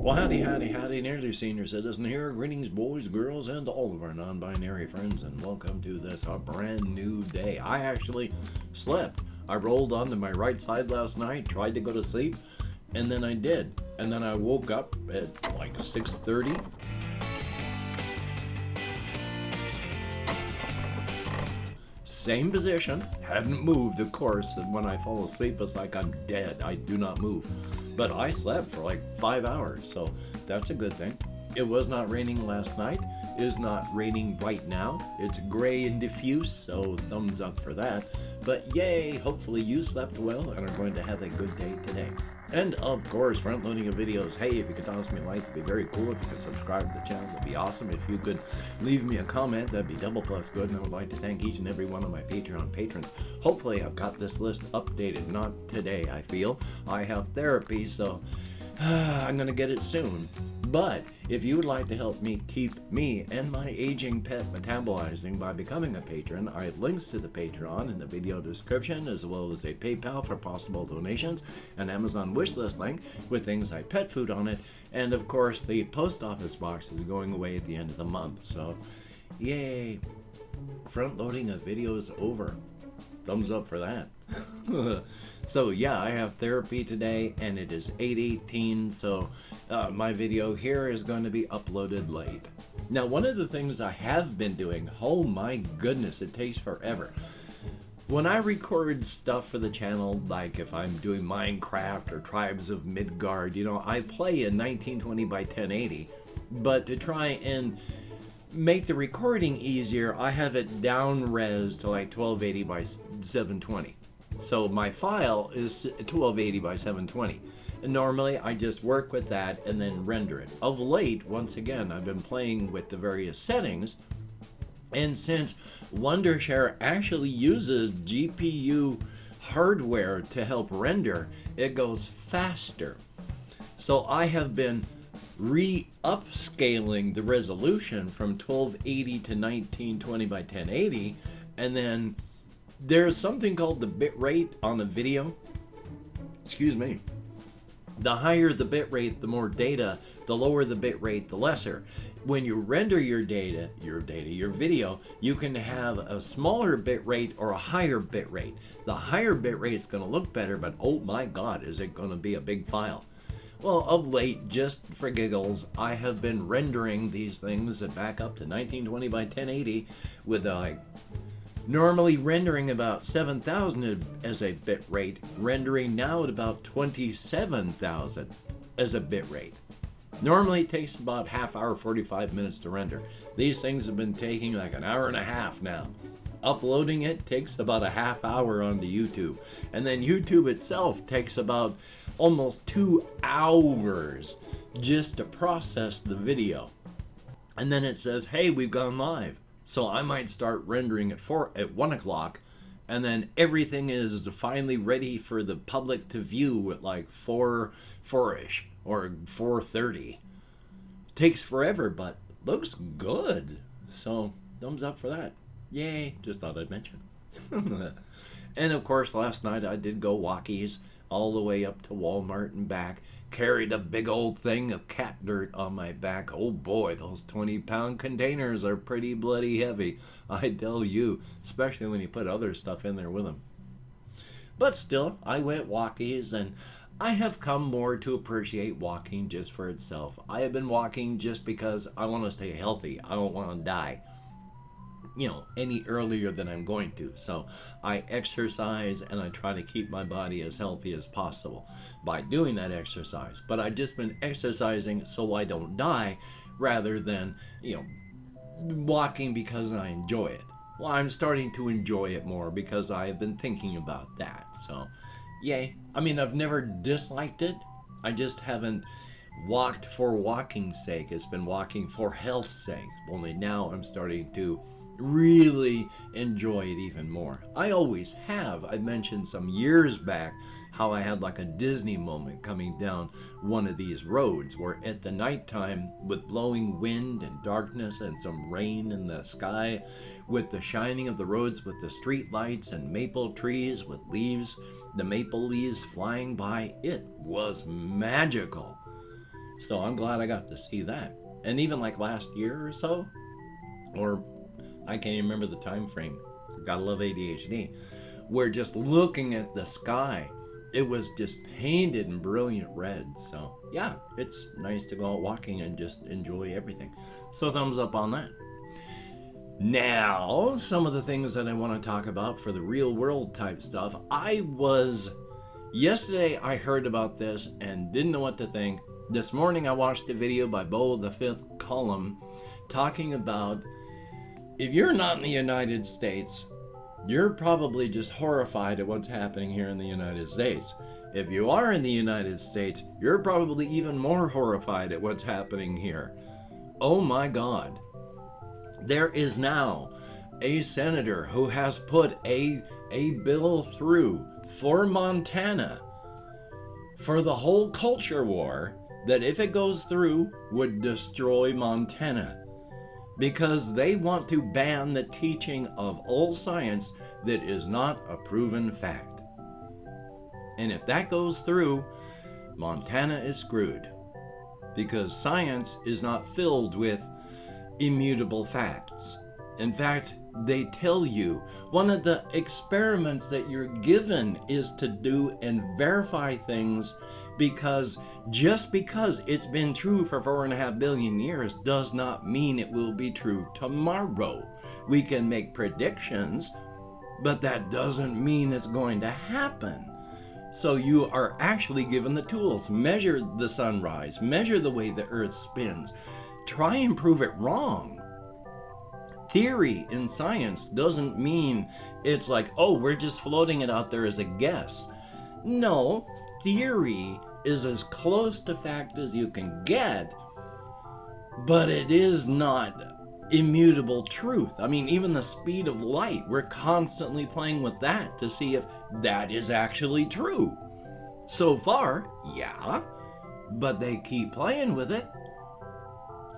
Well, howdy, nearly senior citizen here. Greetings, boys, girls, and all of our non-binary friends, and welcome to this a brand new day. I actually slept. I rolled onto my right side last night, tried to go to sleep, and then I did. And then I woke up at like 6:30. Same position, hadn't moved, of course, and when I fall asleep, it's like I'm dead. I do not move. But I slept for like 5 hours, so that's a good thing. It was not raining last night. It is not raining right now. It's gray and diffuse, so thumbs up for that. But yay, hopefully you slept well and are going to have a good day today. And of course, front loading of videos. Hey, if you could toss me a like, it'd be very cool. If you could subscribe to the channel, it'd be awesome. If you could leave me a comment, that'd be double plus good. And I would like to thank each and every one of my Patreon patrons. Hopefully I've got this list updated. Not today, I feel. I have therapy, so I'm gonna get it soon. But if you would like to help me keep me and my aging pet metabolizing by becoming a patron, I have links to the Patreon in the video description, as well as a PayPal for possible donations, an Amazon wishlist link with things like pet food on it, and of course the post office box is going away at the end of the month. So, yay! Front loading of videos over. Thumbs up for that. So yeah, I have therapy today and it is 8:18, so my video here is going to be uploaded late. Now, one of the things I have been doing, oh my goodness, it takes forever. When I record stuff for the channel, like if I'm doing Minecraft or Tribes of Midgard, you know, I play in 1920 by 1080, but to try and make the recording easier, I have it down res to like 1280 by 720. So my file is 1280 by 720. And normally I just work with that and then render it. Of late, once again, I've been playing with the various settings. And since Wondershare actually uses GPU hardware to help render, it goes faster. So I have been upscaling the resolution from 1280 to 1920 by 1080, and then there's something called the bit rate on a video. Excuse me. The higher the bit rate, the more data. The lower the bit rate, the lesser. When you render your video, you can have a smaller bit rate or a higher bit rate. The higher bit rate is going to look better, but oh my God, is it going to be a big file? Well, of late, just for giggles, I have been rendering these things back up to 1920 by 1080 with normally rendering about 7,000 as a bit rate, rendering now at about 27,000 as a bit rate. Normally it takes about half hour, 45 minutes to render. These things have been taking like an hour and a half now. Uploading it takes about a half hour onto YouTube. And then YouTube itself takes about almost 2 hours just to process the video. And then it says, hey, we've gone live. So I might start rendering at 1 o'clock, and then everything is finally ready for the public to view at like 4-ish or 4:30. Takes forever, but looks good. So thumbs up for that. Yay, just thought I'd mention. And of course, last night I did go Walkies all the way up to Walmart and back. Carried a big old thing of cat dirt on my back. Oh boy, those 20-pound containers are pretty bloody heavy, I tell you, especially when you put other stuff in there with them. But still, I went Walkies, and I have come more to appreciate walking just for itself. I have been walking just because I want to stay healthy. I don't want to die, you know, any earlier than I'm going to. So I exercise and I try to keep my body as healthy as possible by doing that exercise. But I've just been exercising so I don't die rather than, you know, walking because I enjoy it. Well, I'm starting to enjoy it more because I have been thinking about that. So, yay. I mean, I've never disliked it. I just haven't walked for walking's sake. It's been walking for health's sake. Only now I'm starting to really enjoy it even more. I always have. I mentioned some years back how I had like a Disney moment coming down one of these roads where at the nighttime, with blowing wind and darkness and some rain in the sky, with the shining of the roads with the street lights and maple trees with leaves, the maple leaves flying by, it was magical. So I'm glad I got to see that. And even like last year or so, or I can't even remember the time frame. Gotta love ADHD. We're just looking at the sky. It was just painted in brilliant red. So yeah, it's nice to go out walking and just enjoy everything. So thumbs up on that. Now, some of the things that I want to talk about for the real world type stuff. Yesterday I heard about this and didn't know what to think. This morning I watched a video by Bo the Fifth Column talking about, if you're not in the United States, you're probably just horrified at what's happening here in the United States. If you are in the United States, you're probably even more horrified at what's happening here. Oh my God. There is now a senator who has put a bill through for Montana for the whole culture war that, if it goes through, would destroy Montana. Because they want to ban the teaching of all science that is not a proven fact. And if that goes through, Montana is screwed. Because science is not filled with immutable facts. In fact, they tell you one of the experiments that you're given is to do and verify things, because just because it's been true for 4.5 billion years does not mean it will be true tomorrow. We can make predictions, but that doesn't mean it's going to happen. So you are actually given the tools. Measure the sunrise, measure the way the earth spins, try and prove it wrong. Theory in science doesn't mean it's like, oh, we're just floating it out there as a guess. No, theory is as close to fact as you can get, but it is not immutable truth. I mean, even the speed of light, we're constantly playing with that to see if that is actually true. So far, yeah, but they keep playing with it.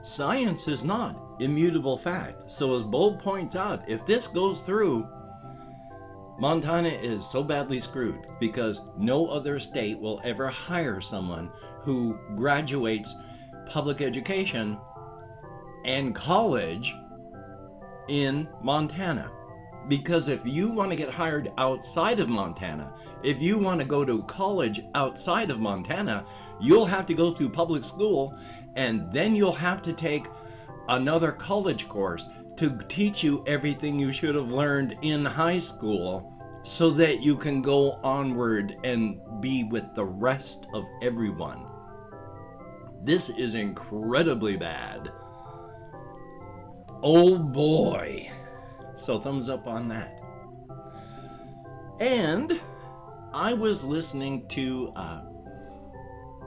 Science is not immutable fact. So as Bo points out, if this goes through, Montana is so badly screwed because no other state will ever hire someone who graduates public education and college in Montana. Because if you want to get hired outside of Montana, if you want to go to college outside of Montana, you'll have to go through public school, and then you'll have to take another college course to teach you everything you should have learned in high school so that you can go onward and be with the rest of everyone. This is incredibly bad. Oh boy. So thumbs up on that. And I was listening to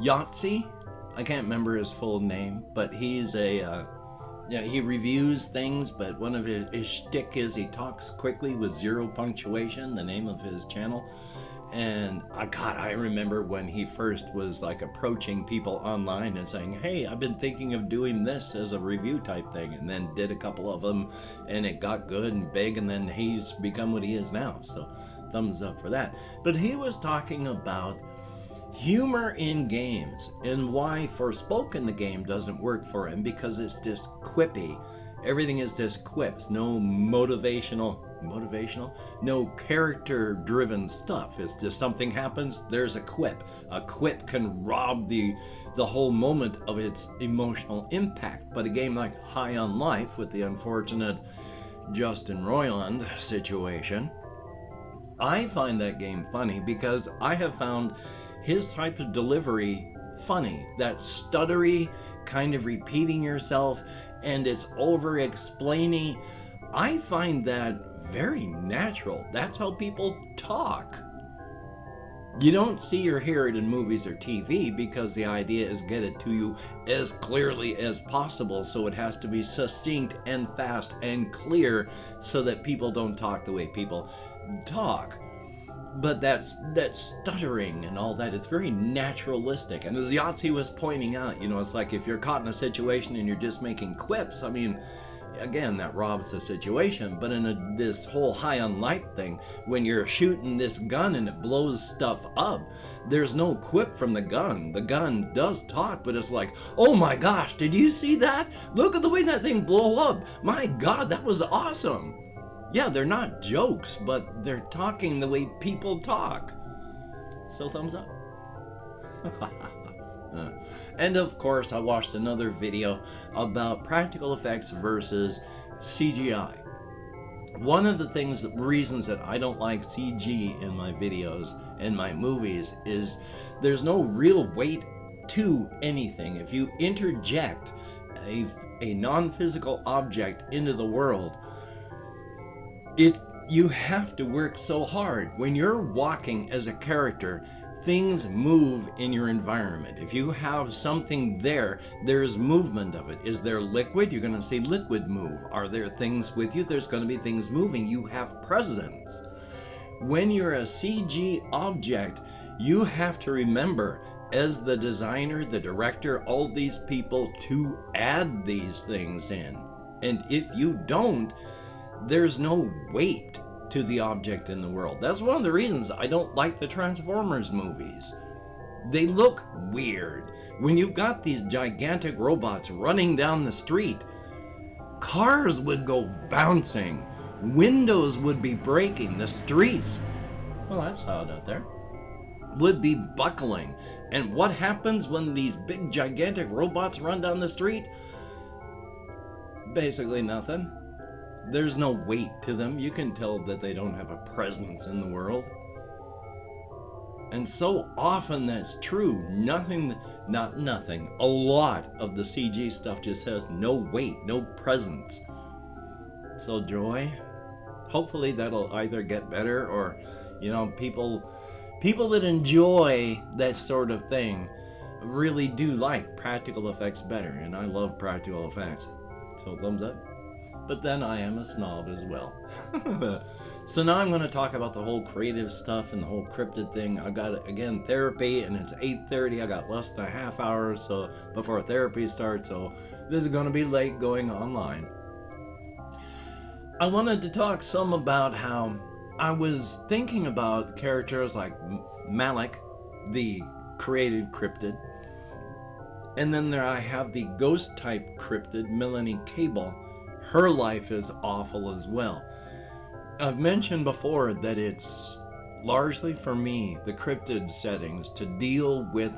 Yahtzee. I can't remember his full name, but he's he reviews things, but one of his shtick is he talks quickly with zero punctuation, the name of his channel. And I remember when he first was like approaching people online and saying, hey, I've been thinking of doing this as a review type thing, and then did a couple of them and it got good and big, and then he's become what he is now. So thumbs up for that. But he was talking about humor in games and why Forspoken the game doesn't work for him, because it's just quippy. Everything is just quips, no motivational, no character driven stuff. It's just something happens, there's a quip. A quip can rob the whole moment of its emotional impact. But a game like High on Life, with the unfortunate Justin Roiland situation, I find that game funny because I have found his type of delivery funny. That stuttery, kind of repeating yourself, and it's over explaining. I find that very natural. That's how people talk. You don't see or hear it in movies or TV because the idea is get it to you as clearly as possible, so it has to be succinct and fast and clear so that people don't talk the way people talk. But that stuttering and all that, it's very naturalistic. And as Yahtzee was pointing out, it's like if you're caught in a situation and you're just making quips, I mean, again, that robs the situation. But in this whole high on life thing, when you're shooting this gun and it blows stuff up, there's no quip from the gun. The gun does talk, but it's like, oh my gosh, did you see that? Look at the way that thing blew up. My God, that was awesome. Yeah, they're not jokes, but they're talking the way people talk. So thumbs up. And of course, I watched another video about practical effects versus CGI. One of the reasons that I don't like CG in my videos and my movies is there's no real weight to anything. If you interject a non-physical object into the world, you have to work so hard. When you're walking as a character, things move in your environment. If you have something there's movement of it. Is there liquid? You're going to see liquid move. Are there things with you? There's going to be things moving. You have presence. When you're a CG object, you have to remember, as the designer, the director, all these people, to add these things in. And if you don't, there's no weight to the object in the world. That's one of the reasons I don't like the Transformers movies. They look weird. When you've got these gigantic robots running down the street, cars would go bouncing, windows would be breaking, the streets, well, that's hot out there, would be buckling. And what happens when these big gigantic robots run down the street? Basically nothing. There's no weight to them. You can tell that they don't have a presence in the world. And so often that's true. Not nothing. A lot of the CG stuff just has no weight, no presence. So Joy, hopefully that'll either get better or, people that enjoy that sort of thing really do like practical effects better. And I love practical effects. So thumbs up. But then I am a snob as well. So now I'm going to talk about the whole creative stuff and the whole cryptid thing. I got, again, therapy, and it's 8:30. I got less than a half hour so before therapy starts, so this is going to be late going online. I wanted to talk some about how I was thinking about characters like Malik, the created cryptid. And then there I have the ghost-type cryptid, Melanie Cable. Her life is awful as well. I've mentioned before that it's largely for me, the cryptid settings, to deal with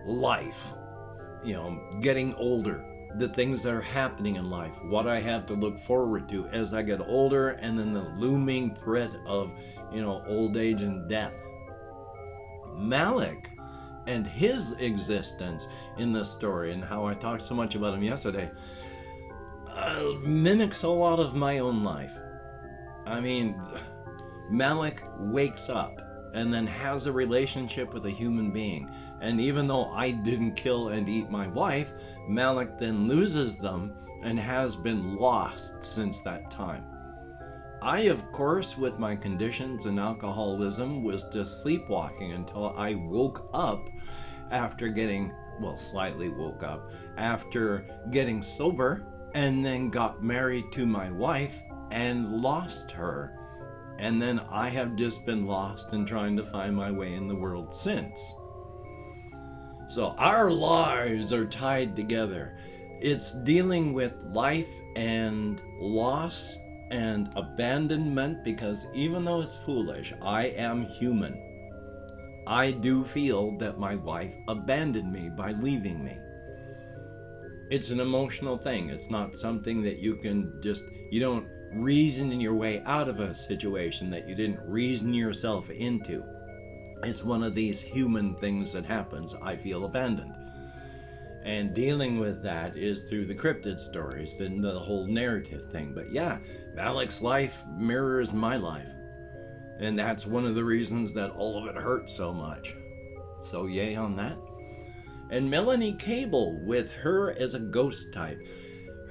life. Getting older, the things that are happening in life, what I have to look forward to as I get older, and then the looming threat of, old age and death. Malik and his existence in this story, and how I talked so much about him yesterday, mimics a lot of my own life. I mean, Malik wakes up and then has a relationship with a human being. And even though I didn't kill and eat my wife, Malik then loses them and has been lost since that time. I, of course, with my conditions and alcoholism, was just sleepwalking until I woke up after slightly woke up after getting sober, and then got married to my wife and lost her. And then I have just been lost and trying to find my way in the world since. So our lives are tied together. It's dealing with life and loss and abandonment, because even though it's foolish, I am human. I do feel that my wife abandoned me by leaving me. It's an emotional thing. It's not something that you don't reason your way out of a situation that you didn't reason yourself into. It's one of these human things that happens. I feel abandoned. And dealing with that is through the cryptid stories and the whole narrative thing. But yeah, Malik's life mirrors my life. And that's one of the reasons that all of it hurts so much. So yay on that. And Melanie Cable, with her as a ghost type,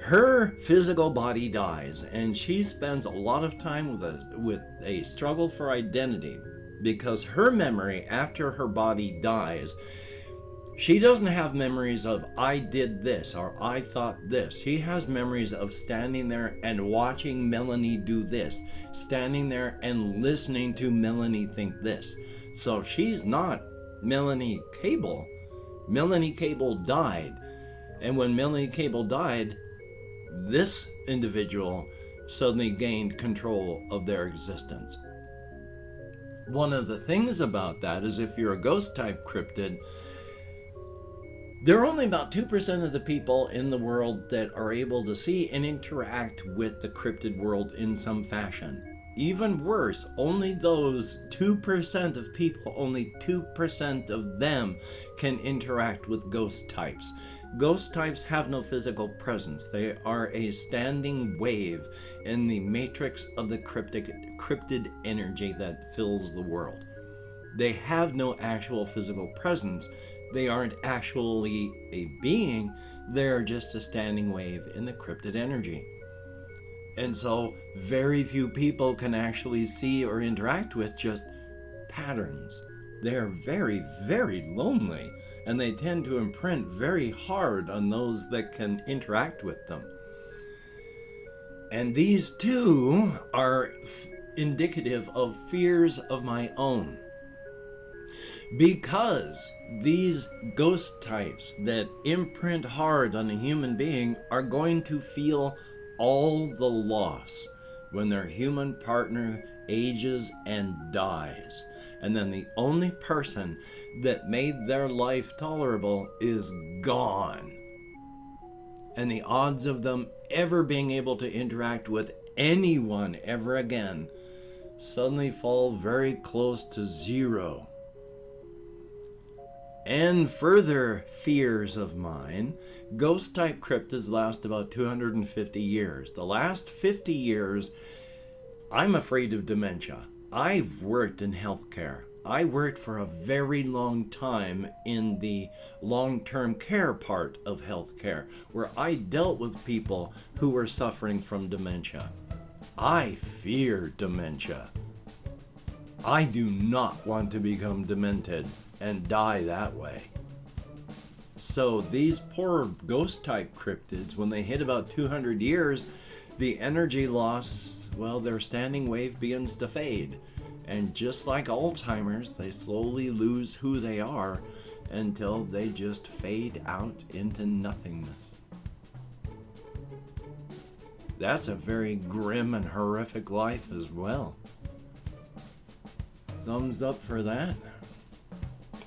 her physical body dies, and she spends a lot of time with a struggle for identity, because her memory after her body dies, She doesn't have memories of I did this or I thought this. He has memories of standing there and watching Melanie do this, standing there and listening to Melanie think this. So she's not Melanie Cable. Melanie Cable died. And when Melanie Cable died, this individual suddenly gained control of their existence. One of the things about that is if you're a ghost type cryptid, there are only about 2% of the people in the world that are able to see and interact with the cryptid world in some fashion. Even worse, only those 2% of people, only 2% of them can interact with ghost types. Ghost types have no physical presence. They are a standing wave in the matrix of the cryptid energy that fills the world. They have no actual physical presence. They aren't actually a being. They're just a standing wave in the cryptid energy. And so very few people can actually see or interact with just patterns. They're very, very lonely, and they tend to imprint very hard on those that can interact with them. And these two are indicative of fears of my own. Because these ghost types that imprint hard on a human being are going to feel all the loss when their human partner ages and dies. And then the only person that made their life tolerable is gone. And the odds of them ever being able to interact with anyone ever again suddenly fall very close to zero. And further fears of mine, ghost type cryptids last about 250 years. The last 50 years, I'm afraid of dementia. I've worked in healthcare. I worked for a very long time in the long-term care part of healthcare, where I dealt with people who were suffering from dementia. I fear dementia. I do not want to become demented and die that way. So these poor ghost type cryptids, when they hit about 200 years, the energy loss, well, their standing wave begins to fade. And just like Alzheimer's, they slowly lose who they are until they just fade out into nothingness. That's a very grim and horrific life as well. Thumbs up for that.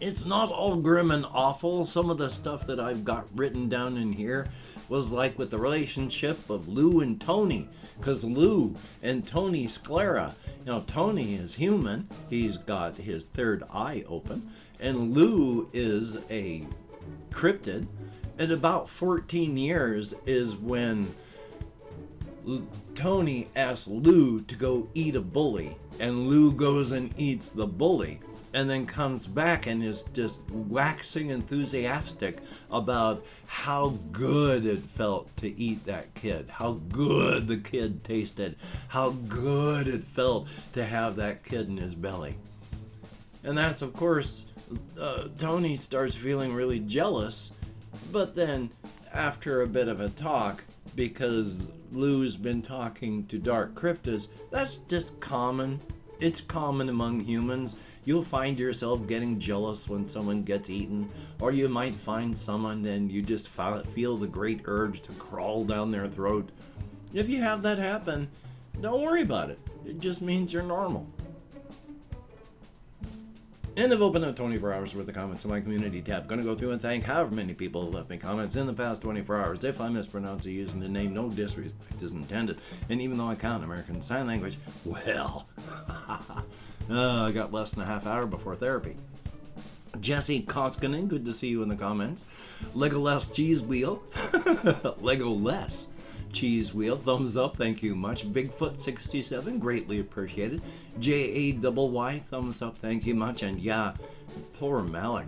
It's not all grim and awful. Some of the stuff that I've got written down in here was like with the relationship of Lou and Tony, because Lou and Tony Sclera, Tony is human, he's got his third eye open, and Lou is a cryptid. At about 14 years is when Tony asks Lou to go eat a bully, and Lou goes and eats the bully, and then comes back and is just waxing enthusiastic about how good it felt to eat that kid, how good the kid tasted, how good it felt to have that kid in his belly. And that's, of course, Tony starts feeling really jealous, but then after a bit of a talk, because Lou's been talking to dark cryptids, that's just common. It's common among humans. You'll find yourself getting jealous when someone gets eaten, or you might find someone and you just feel the great urge to crawl down their throat. If you have that happen, don't worry about it. It just means you're normal. And I've opened up 24 hours worth of comments in my community tab. Going to go through and thank however many people have left me comments in the past 24 hours. If I mispronounce a using the name, no disrespect is intended. And even though I count American Sign Language, well, I got less than a half hour before therapy. Jesse Koskinen, good to see you in the comments. Legoless Cheese Wheel. Legoless Cheese Wheel, thumbs up, thank you much. Bigfoot67, greatly appreciated. JAYY, thumbs up, thank you much. And yeah, poor Malik.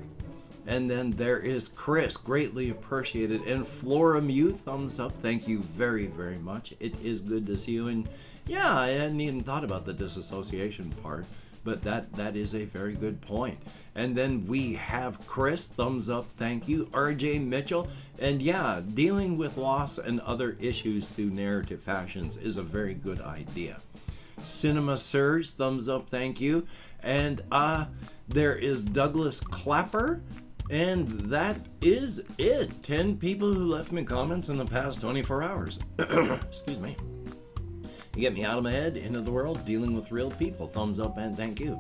And then there is Chris, greatly appreciated. And Flora Mew, thumbs up, thank you very, very much. It is good to see you. And yeah, I hadn't even thought about the disassociation part. But that is a very good point. And then we have Chris, thumbs up, thank you. RJ Mitchell, and yeah, dealing with loss and other issues through narrative fashions is a very good idea. Cinema Surge, thumbs up, thank you. And there is Douglas Clapper, and that is it. 10 people who left me comments in the past 24 hours. Excuse me. You get me out of my head, into the world, dealing with real people. Thumbs up and thank you.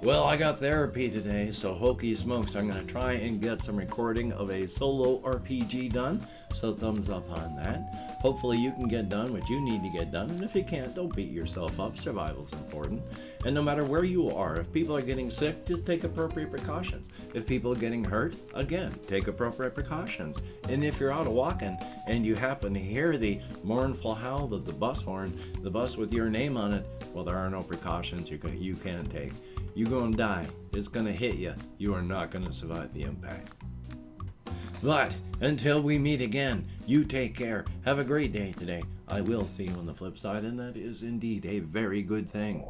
Well, I got therapy today, so hokey smokes. I'm going to try and get some recording of a solo RPG done, so thumbs up on that. Hopefully you can get done what you need to get done, and if you can't, don't beat yourself up. Survival's important. And no matter where you are, if people are getting sick, just take appropriate precautions. If people are getting hurt, again, take appropriate precautions. And if you're out walking and you happen to hear the mournful howl of the bus horn, the bus with your name on it, well, there are no precautions you can take. You're going to die. It's going to hit you. You are not going to survive the impact. But until we meet again, you take care. Have a great day today. I will see you on the flip side, and that is indeed a very good thing.